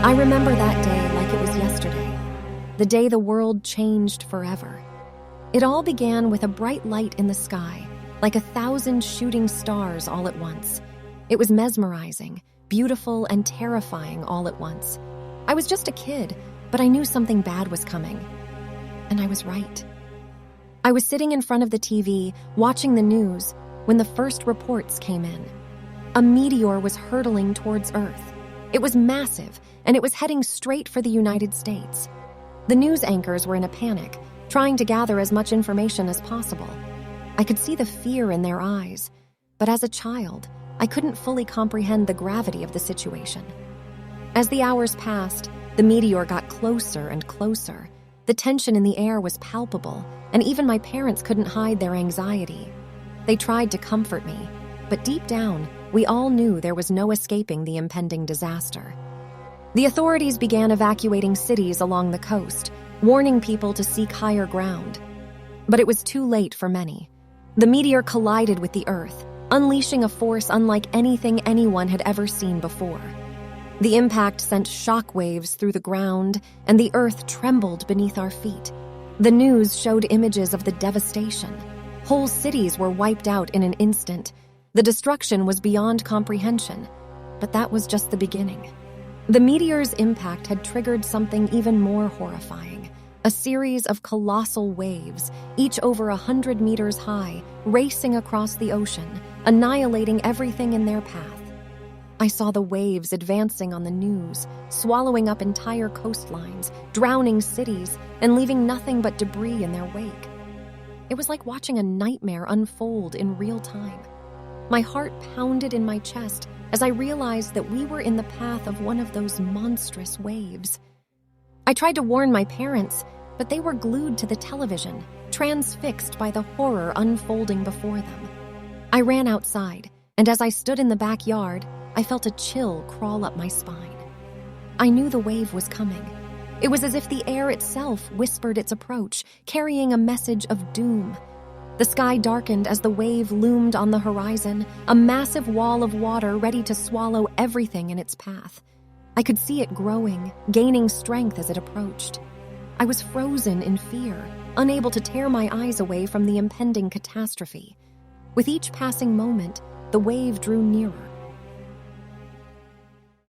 I remember that day like it was yesterday, the day the world changed forever. It all began with a bright light in the sky, like 1,000 shooting stars all at once. It was mesmerizing, beautiful, and terrifying all at once. I was just a kid, but I knew something bad was coming. And I was right. I was sitting in front of the TV, watching the news, when the first reports came in. A meteor was hurtling towards Earth. It was massive, and it was heading straight for the United States. The news anchors were in a panic, trying to gather as much information as possible. I could see the fear in their eyes, but as a child, I couldn't fully comprehend the gravity of the situation. As the hours passed, the meteor got closer and closer. The tension in the air was palpable, and even my parents couldn't hide their anxiety. They tried to comfort me, but deep down, we all knew there was no escaping the impending disaster. The authorities began evacuating cities along the coast, warning people to seek higher ground. But it was too late for many. The meteor collided with the Earth, unleashing a force unlike anything anyone had ever seen before. The impact sent shockwaves through the ground, and the Earth trembled beneath our feet. The news showed images of the devastation. Whole cities were wiped out in an instant. The destruction was beyond comprehension, but that was just the beginning. The meteor's impact had triggered something even more horrifying. A series of colossal waves, each over 100 meters high, racing across the ocean, annihilating everything in their path. I saw the waves advancing on the news, swallowing up entire coastlines, drowning cities, and leaving nothing but debris in their wake. It was like watching a nightmare unfold in real time. My heart pounded in my chest as I realized that we were in the path of one of those monstrous waves. I tried to warn my parents, but they were glued to the television, transfixed by the horror unfolding before them. I ran outside, and as I stood in the backyard, I felt a chill crawl up my spine. I knew the wave was coming. It was as if the air itself whispered its approach, carrying a message of doom. The sky darkened as the wave loomed on the horizon, a massive wall of water ready to swallow everything in its path. I could see it growing, gaining strength as it approached. I was frozen in fear, unable to tear my eyes away from the impending catastrophe. With each passing moment, the wave drew nearer,